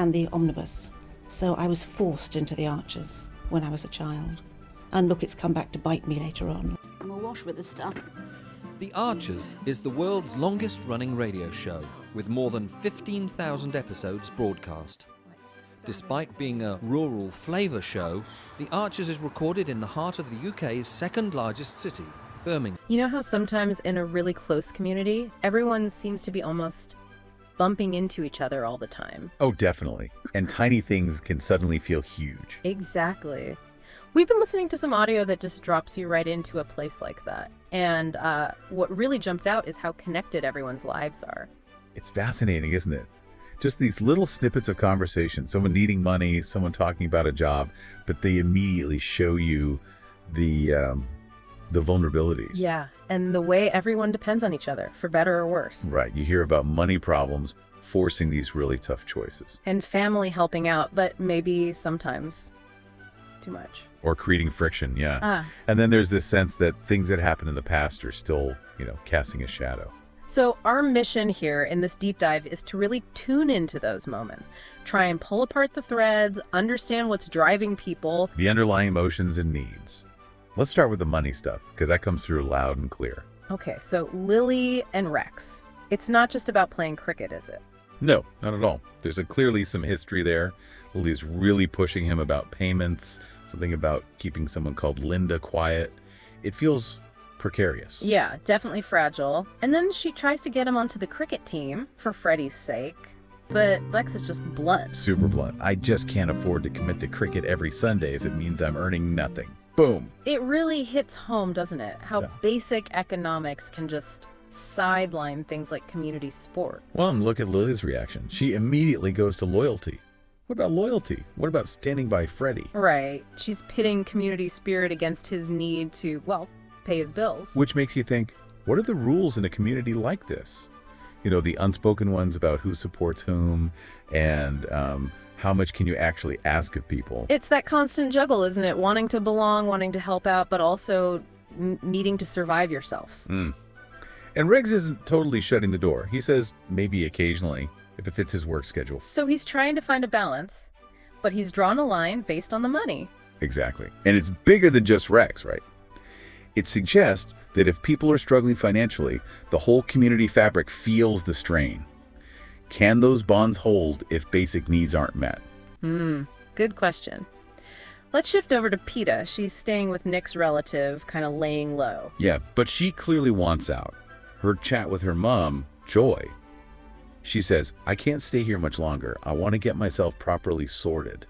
and the omnibus. So I was forced into the Archers when I was a child. And look, it's come back to bite me later on. I'm awash with this stuff. The Archers is the world's longest-running radio show, with more than 15,000 episodes broadcast. Despite being a rural flavour show, The Archers is recorded in the heart of the UK's second-largest city, Birmingham. You know how sometimes in a really close community, everyone seems to be almost bumping into each other all the time? Oh, definitely. And tiny things can suddenly feel huge. Exactly. We've been listening to some audio that just drops you right into a place like that. And what really jumped out is how connected everyone's lives are. It's fascinating, isn't it? Just these little snippets of conversation, someone needing money, someone talking about a job, but they immediately show you the vulnerabilities. Yeah, and the way everyone depends on each other, for better or worse. Right, you hear about money problems forcing these really tough choices. And family helping out, but maybe sometimes too much. Or creating friction, yeah. And then there's this sense that things that happened in the past are still, casting a shadow. So our mission here in this deep dive is to really tune into those moments, try and pull apart the threads, understand what's driving people, the underlying emotions and needs. Let's start with the money stuff, because that comes through loud and clear. Okay, so Lily and Rex. It's not just about playing cricket, is it? No, not at all. There's clearly some history there. Lily's really pushing him about payments, something about keeping someone called Linda quiet. It feels precarious. Yeah, definitely fragile. And then she tries to get him onto the cricket team for Freddie's sake. But Lex is just blunt. Super blunt. I just can't afford to commit to cricket every Sunday if it means I'm earning nothing. Boom. It really hits home, doesn't it? How basic economics can just sideline things like community sport. Well, and look at Lily's reaction. She immediately goes to loyalty. What about loyalty? What about standing by Freddie? Right. She's pitting community spirit against his need to, pay his bills. Which makes you think, what are the rules in a community like this? The unspoken ones about who supports whom and how much can you actually ask of people? It's that constant juggle, isn't it? Wanting to belong, wanting to help out, but also needing to survive yourself. And Rex isn't totally shutting the door. He says maybe occasionally, if it fits his work schedule. So he's trying to find a balance, but he's drawn a line based on the money. Exactly. And it's bigger than just Rex, right? It suggests that if people are struggling financially, the whole community fabric feels the strain. Can those bonds hold if basic needs aren't met? Good question. Let's shift over to Peta. She's staying with Nick's relative, kind of laying low. Yeah, but she clearly wants out. Her chat with her mom, Joy. She says, I can't stay here much longer. I want to get myself properly sorted.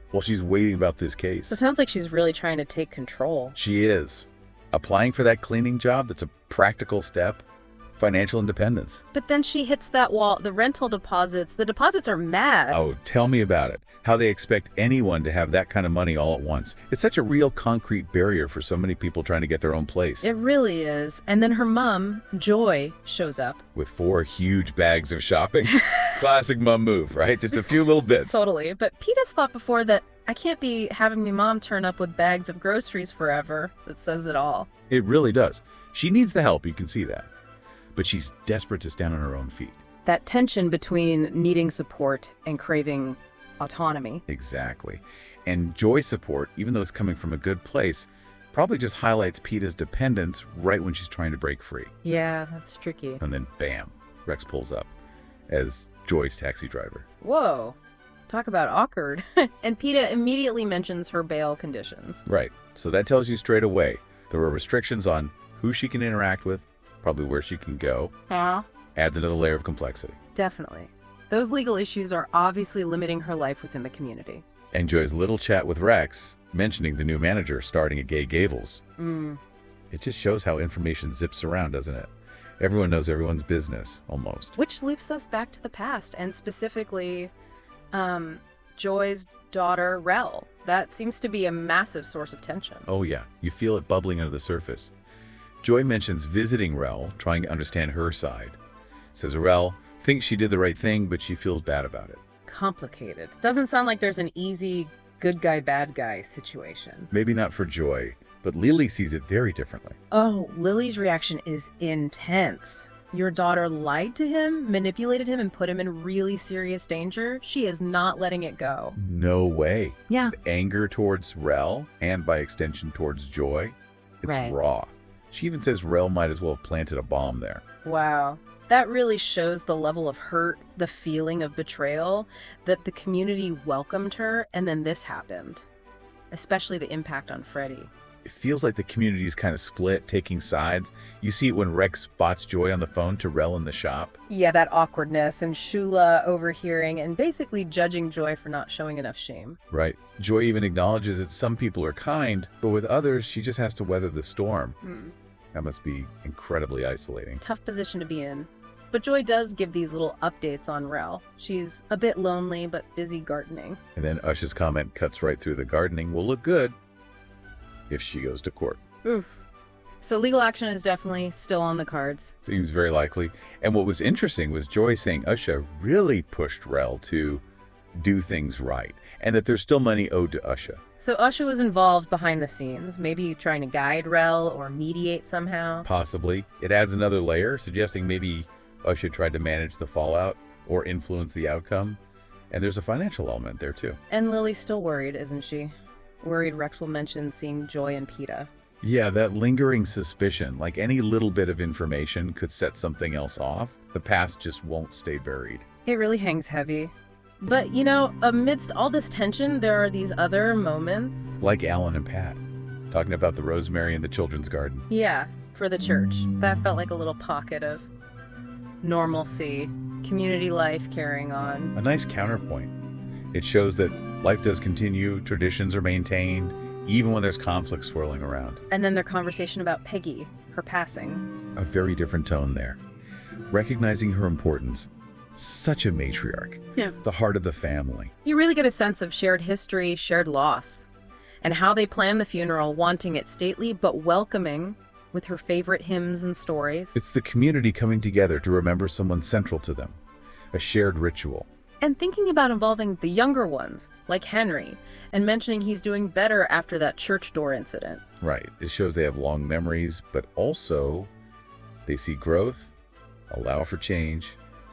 While she's waiting about this case. It sounds like she's really trying to take control. She is. Applying for that cleaning job, that's a practical step. Financial independence. But then she hits that wall. The rental deposits, the deposits are mad. Oh, tell me about it. How they expect anyone to have that kind of money all at once. It's such a real concrete barrier for so many people trying to get their own place. It really is. And then her mom, Joy, shows up. With 4 huge bags of shopping. Classic mom move, right? Just a few little bits. Totally. But Peta's thought before that I can't be having my mom turn up with bags of groceries forever. That says it all. It really does. She needs the help, you can see that. But she's desperate to stand on her own feet. That tension between needing support and craving autonomy. Exactly. And Joy's support, even though it's coming from a good place, probably just highlights Peta's dependence right when she's trying to break free. Yeah, that's tricky. And then bam, Rex pulls up as Joy's taxi driver. Whoa. Talk about awkward. And Peta immediately mentions her bail conditions. Right. So that tells you straight away there are restrictions on who she can interact with, probably where she can go. Yeah. Adds another layer of complexity. Definitely. Those legal issues are obviously limiting her life within the community. And Joy's little chat with Rex, mentioning the new manager starting at Gay Gables. It just shows how information zips around, doesn't it? Everyone knows everyone's business, almost. Which loops us back to the past, and specifically, Joy's daughter, Relle. That seems to be a massive source of tension. Oh yeah, you feel it bubbling under the surface. Joy mentions visiting Relle, trying to understand her side. Says Relle thinks she did the right thing, but she feels bad about it. Complicated. Doesn't sound like there's an easy good guy, bad guy situation. Maybe not for Joy, but Lily sees it very differently. Oh, Lily's reaction is intense. Your daughter lied to him, manipulated him, and put him in really serious danger. She is not letting it go. No way. Yeah. The anger towards Relle, and by extension towards Joy, it's Right. raw. She even says Relle might as well have planted a bomb there. Wow. That really shows the level of hurt, the feeling of betrayal, that the community welcomed her, and then this happened. Especially the impact on Freddie. It feels like the community's kind of split, taking sides. You see it when Rex spots Joy on the phone to Relle in the shop. Yeah, that awkwardness, and Shula overhearing and basically judging Joy for not showing enough shame. Right. Joy even acknowledges that some people are kind, but with others, she just has to weather the storm. That must be incredibly isolating. Tough position to be in. But Joy does give these little updates on Relle. She's a bit lonely, but busy gardening. And then Ush's comment cuts right through the gardening will look good if she goes to court. Oof. So legal action is definitely still on the cards. Seems very likely. And what was interesting was Joy saying Usha really pushed Relle to do things right, and that there's still money owed to Usha. So Usha was involved behind the scenes, maybe trying to guide Relle or mediate somehow. Possibly. It adds another layer, suggesting maybe Usha tried to manage the fallout or influence the outcome. And there's a financial element there too. And Lily's still worried, isn't she? Worried Rex will mention seeing Joy and PETA. Yeah, that lingering suspicion, like any little bit of information could set something else off. The past just won't stay buried. It really hangs heavy. But, you know, amidst all this tension, there are these other moments. Like Alan and Pat, talking about the rosemary in the children's garden. Yeah, for the church. That felt like a little pocket of normalcy, community life carrying on. A nice counterpoint. It shows that life does continue, traditions are maintained, even when there's conflict swirling around. And then their conversation about Peggy, her passing. A very different tone there. Recognizing her importance. Such a matriarch. Yeah. The heart of the family. You really get a sense of shared history, shared loss, and how they plan the funeral, wanting it stately but welcoming, with her favorite hymns and stories. It's the community coming together to remember someone central to them. A shared ritual. And thinking about involving the younger ones, like Henry, and mentioning he's doing better after that church door incident. Right. It shows they have long memories, but also they see growth, allow for change.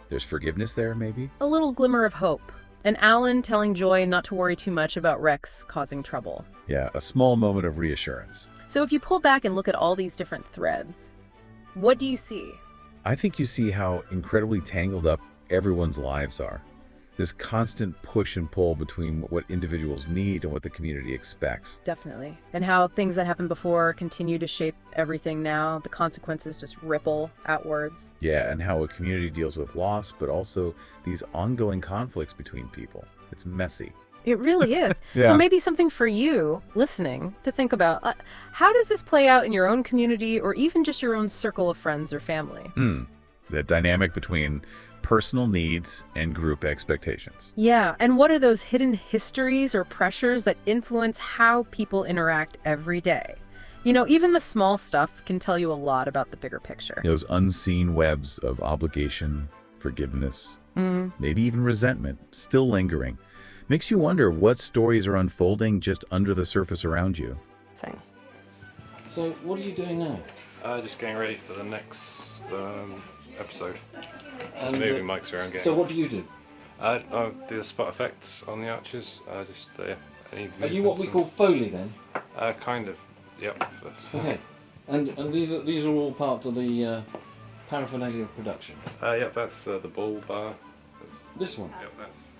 There's forgiveness there, maybe? A little glimmer of hope. And Alan telling Joy not to worry too much about Rex causing trouble. Yeah, a small moment of reassurance. So if you pull back and look at all these different threads, what do you see? I think you see how incredibly tangled up everyone's lives are. This constant push and pull between what individuals need and what the community expects. Definitely. And how things that happened before continue to shape everything now. The consequences just ripple outwards. Yeah, and how a community deals with loss, but also these ongoing conflicts between people. It's messy. It really is. Yeah. So maybe something for you listening to think about. How does this play out in your own community or even just your own circle of friends or family? The dynamic between personal needs and group expectations. Yeah, and what are those hidden histories or pressures that influence how people interact every day? You know, even the small stuff can tell you a lot about the bigger picture. Those unseen webs of obligation, forgiveness, maybe even resentment, still lingering. Makes you wonder what stories are unfolding just under the surface around you. So, what are you doing now? Just getting ready for the next episode. Just moving mics around. So, what do you do? I do the spot effects on the arches. Any Are you what we call Foley then? Kind of. Yep. Okay. And these are all part of the paraphernalia of production. Yep. That's the bull bar. That's, This one. yep. That's.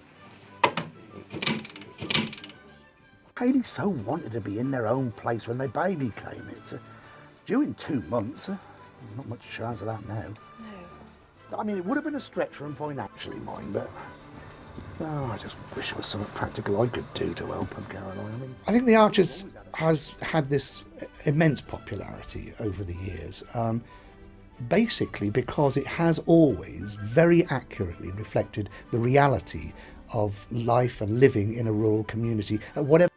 Haley so wanted to be in their own place when their baby came. It's due in 2 months. Not much chance of that now. No. I mean, it would have been a stretch for them financially, mind, but I just wish there was something practical I could do to help them, Caroline. I think The Archers has had this immense popularity over the years, basically because it has always very accurately reflected the reality of life and living in a rural community, at whatever